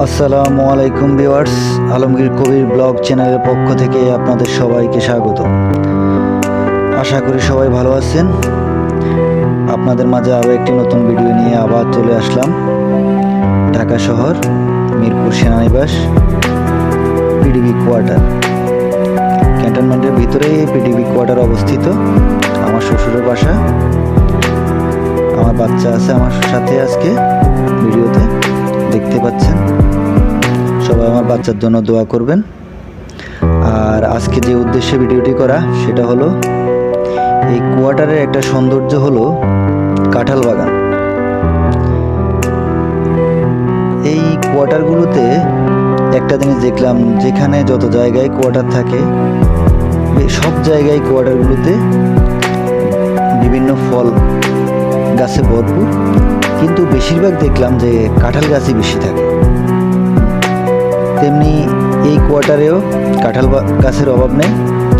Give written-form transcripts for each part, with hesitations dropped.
আসসালামু আলাইকুম ভিউয়ার্স, আলমগীর কবির ব্লগ চ্যানেলের পক্ষ থেকে আপনাদের সবাইকে স্বাগত। আশা করি সবাই ভালো আছেন। আপনাদের মাঝে আরও একটি নতুন ভিডিও নিয়ে আবার চলে আসলাম। ঢাকা শহর, মিরপুর সেনানিবাস, পিডিবি কোয়ার্টার। ক্যান্টনমেন্টের ভিতরেই পিডিবি কোয়ার্টার অবস্থিত। আমার শ্বশুরের বাসা। আমার বাচ্চা আছে আমার সাথে আজকে ভিডিওতে দেখতে পাচ্ছেন। সবাই আমার বাচ্চার জন্য দোয়া করবেন। আর আজকে যে উদ্দেশ্যে ভিডিওটি করা সেটা হলো, এই কোয়ার্টারের একটা সৌন্দর্য হলো কাঁঠাল বাগান। এই কোয়ার্টারগুলোতে একটা জিনিস দেখলাম, যেখানে যত জায়গায় কোয়ার্টার থাকে সব জায়গায় কোয়ার্টারগুলোতে বিভিন্ন ফল গাছে ভরপুর, কিন্তু বেশিরভাগ দেখলাম যে কাঁঠাল গাছই বেশি থাকে। তেমনি এই কোয়ার্টারেও কাঁঠাল গাছের অভাব নেই।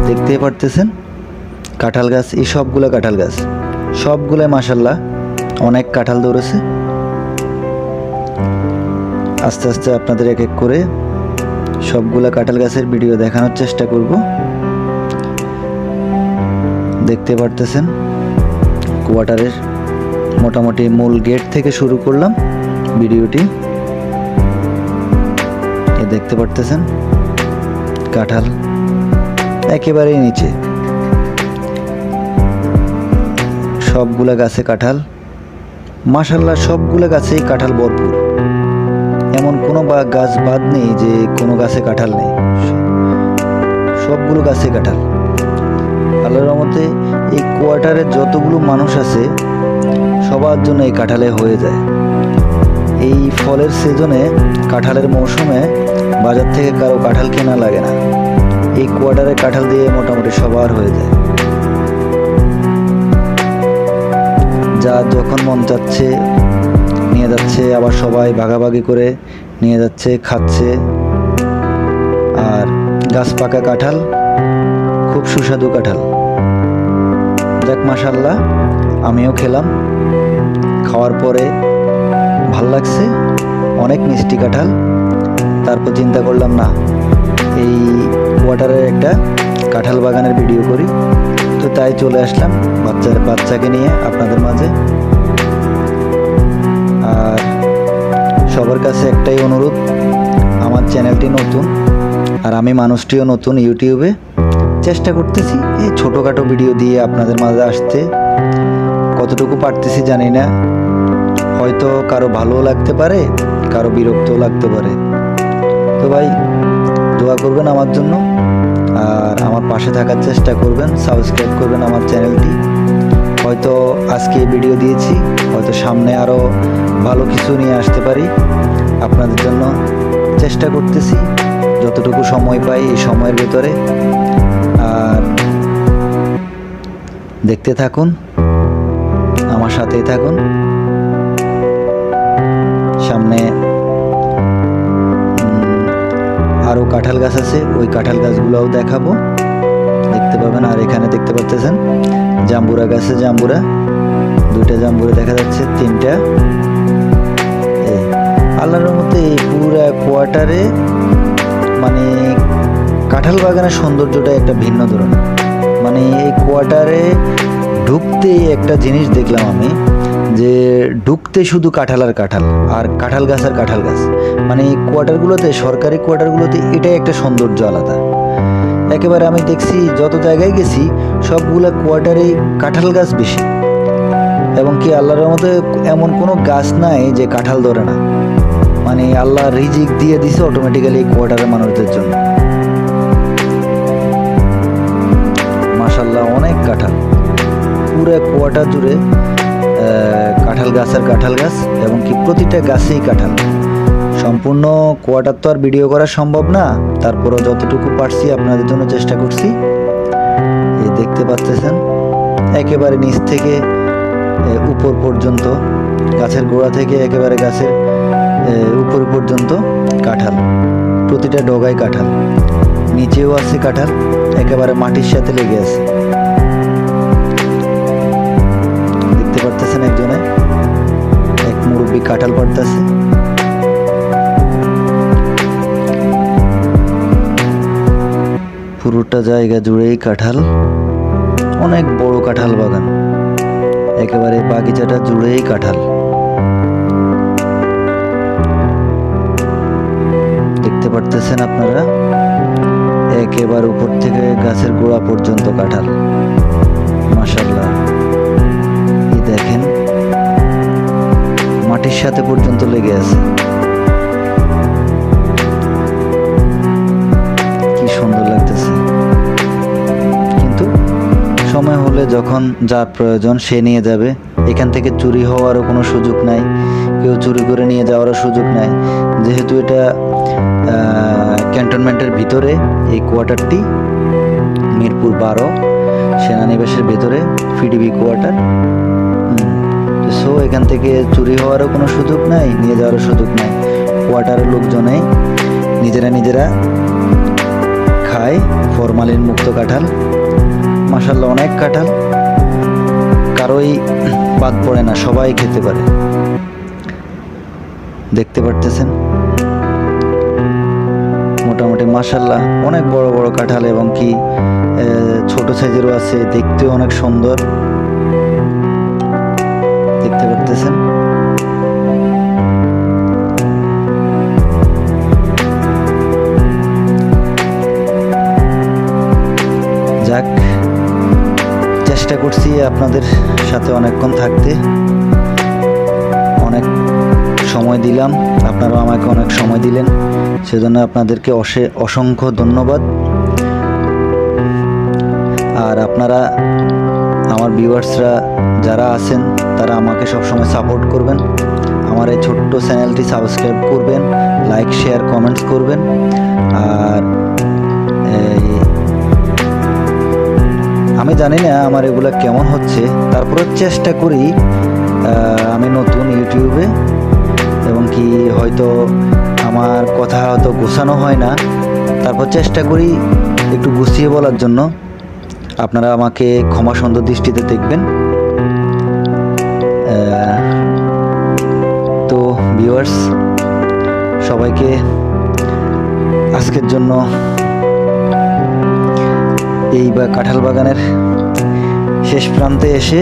দেখতেই পারতেছেন কাঁঠাল গাছ, এই সবগুলো কাঁঠাল গাছ, সবগুলোই মাশাল্লাহ অনেক কাঁঠাল ধরেছে। আস্তে আস্তে আপনাদের এক এক করে সবগুলা কাঁঠাল গাছের ভিডিও দেখানোর চেষ্টা করব। দেখতে পারতেছেন কোয়ার্টারের মোটামুটি মূল গেট থেকে শুরু করলাম ভিডিওটি। দেখতে পারতেছেন কাঁঠাল একেবারেই নিচে, সবগুলা গাছে কাঁঠাল মাশাল্লাহ, সবগুলা গাছেই কাঁঠাল ভরপুর। এমন কোনো গাছ বাদ নেই যে কোনো গাছে কাঁঠাল নেই, সবগুলো গাছে কাঁঠাল। আল্লাহর রহমতে এই কোয়ার্টারে যতগুলো মানুষ আছে সবার জন্য এই কাঁঠালে হয়ে যায়। এই ফলের সিজনে, কাঁঠালের মৌসুমে বাজার থেকে কারো কাঁঠাল কেনা লাগে না। এই কোয়ার্টারে কাঁঠাল দিয়ে মোটামুটি সবার হয়ে যায়। যা যখন মন চাচ্ছে নিয়ে যাচ্ছে, আবার সবাই ভাগাভাগি করে নিয়ে যাচ্ছে, খাচ্ছে। আর গাছ পাকা কাঁঠাল, খুব সুস্বাদু কাঁঠাল। যাক মাশাল্লাহ, আমিও খেলাম। খাওয়ার পরে ভাল লাগছে, অনেক মিষ্টি কাঁঠাল। তারপর চিন্তা করলাম না, এই কোয়ার্টারের একটা কাঁঠাল বাগানের ভিডিও করি। তো তাই চলে আসলাম বাচ্চাকে নিয়ে আপনাদের মাঝে। আর সবার কাছে একটাই অনুরোধ, আমার চ্যানেলটি নতুন আর আমি মানুষটিও নতুন। ইউটিউবে চেষ্টা করতেছি এই ছোটোখাটো ভিডিও দিয়ে আপনাদের মাঝে আসতে। কতটুকু পারতেছি জানি না, হয়তো কারো ভালো লাগতে পারে, কারো বিরক্তও লাগতে পারে। তো ভাই দোয়া করবেন আমার জন্য, আর আমার পাশে থাকার চেষ্টা করবেন, সাবস্ক্রাইব করবেন আমার চ্যানেলটি। হয়তো আজকে ভিডিও দিয়েছি, হয়তো সামনে আরও ভালো কিছু নিয়ে আসতে পারি আপনাদের জন্য। চেষ্টা করতেছি যতটুকু সময় পাই এই সময়ের ভেতরে। আর দেখতে থাকুন, আমার সাথেই থাকুন। সামনে আরও কাঁঠাল গাছ আছে, ওই কাঁঠাল গাছগুলোও দেখাবো, দেখতে পাবেন। আর এখানে দেখতে পাচ্ছেন জাম্বুরা গাছে জাম্বুরা, দুইটা জাম্বুরা দেখা যাচ্ছে, তিনটা। আল্লাহর রহমতে এই পুরা কোয়ার্টারে মানে কাঁঠাল বাগানের সৌন্দর্যটা একটা ভিন্ন ধরনের। মানে এই কোয়ার্টারে ঢুকতেই একটা জিনিস দেখলাম আমি, যে ঢুকতে শুধু কাঁঠাল আর কাঁঠাল, আর কাঁঠাল গাছ আর কাঁঠাল গাছ। মানে এই কোয়ার্টারগুলোতে, সরকারি কোয়ার্টারগুলোতে এটাই একটা সৌন্দর্য আলাদা। একেবারে আমি দেখছি যত জায়গায় গেছি সবগুলা কোয়ার্টারেই কাঁঠাল গাছ বেশি, এবং কি আল্লাহর রহমতে এমন কোনো গাছ নাই যে কাঁঠাল ধরে না। মানে আল্লাহ রিজিক দিয়ে দিছে অটোমেটিক্যালি এই কোয়ার্টারের মানুষদের জন্য। মাশাল্লাহ অনেক কাঁঠাল, পুরো কোয়ার্টার জুড়ে কাঁঠাল গাছ আর কাঁঠাল গাছ, এবং কি প্রতিটা গাছেই কাঁঠাল। সম্পূর্ণ কোয়ার্টার তো আর ভিডিও করা সম্ভব না, তারপরও যতটুকু পারছি আপনাদের জন্য চেষ্টা করছি। এই দেখতে পাচ্ছেন একেবারে নিচ থেকে উপর পর্যন্ত, গাছের গোড়া থেকে একেবারে গাছের উপর পর্যন্ত কাঁঠাল, প্রতিটা ডগায় কাঁঠাল। নিচেও আছে কাঁঠাল, একেবারে মাটির সাথে লেগে আছে। দেখতে পারতেছেন একজনে, এক মুরব্বী কাঁঠাল পাড়তেছে। পুরোটা জায়গা জুড়েই কাঁঠাল, অনেক বড় কাঁঠাল বাগান, একেবারে বাগিচাটা জুড়েই কাঁঠাল। দেখতে পারতেছেন আপনারা, একেবারে উপর থেকে গাছের গোড়া পর্যন্ত কাঁঠাল। মাশাআল্লাহ, এই দেখেন মাটির সাথে পর্যন্ত লেগে আছে। কি সুন্দর লাগতেছে। কিন্তু সময় হলে যখন যার প্রয়োজন সে নিয়ে যাবে। এখান থেকে চুরি হওয়ারও কোনো সুযোগ নাই, কেউ চুরি করে নিয়ে যাওয়ারও সুযোগ নাই, যেহেতু এটা ক্যান্টনমেন্টের ভিতরে। এই কোয়ার্টারটি মিরপুর 12 সেনানিবাসের ভিতরে পিডিবি কোয়ার্টার। সো এখান থেকে চুরি হওয়ারও কোনো সুযোগ নাই, নিয়ে যাওয়ারও সুযোগ নাই। কোয়ার্টারের লোকজনেই নিজেরা খায় ফরমালিন মুক্ত কাঁঠাল। মাশাআল্লাহ, অনেক কাঁঠাল, কারোই বাদ পড়ে না, সবাই খেতে পারে। দেখতে পারতেছেন মোটামুটি মাশাআল্লাহ অনেক বড় বড় কাঁঠাল, এবং কি ছোট সাইজেরও আছে, দেখতেও অনেক সুন্দর। দেখতে পারতেছেন। যাক, চেষ্টা করছি আপনাদের সাথে অনেকক্ষণ থাকতে, অনেক সময় দিলাম, আপনারাও আমাকে অনেক সময় দিলেন, সেজন্য আপনাদেরকে অসংখ্য ধন্যবাদ। আর আপনারা আমার ভিউয়ার্সরা যারা আছেন তারা আমাকে সবসময় সাপোর্ট করবেন। আমার এই ছোট্ট চ্যানেলটি সাবস্ক্রাইব করবেন, লাইক শেয়ার কমেন্টস করবেন। আর আমি জানি না আমার এগুলা কেমন হচ্ছে, তারপরে চেষ্টা করি। আমি নতুন ইউটিউবে, এবং কি হয়তো আমার কথা হয়তো গোছানো হয় না, তারপর চেষ্টা করি একটু গুছিয়ে বলার জন্য। আপনারা আমাকে ক্ষমা সুন্দর দৃষ্টিতে দেখবেন। তো ভিউয়ার্স, সবাইকে আজকের জন্য এই কাঁঠাল বাগানের শেষ প্রান্তে এসে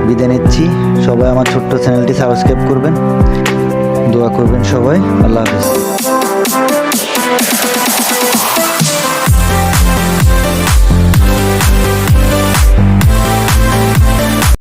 বিদায় নিচ্ছি। সবাই আমার ছোট্ট চ্যানেলটি সাবস্ক্রাইব করবেন, দোয়া করবেন সবাই। আল্লাহ হাফেজ।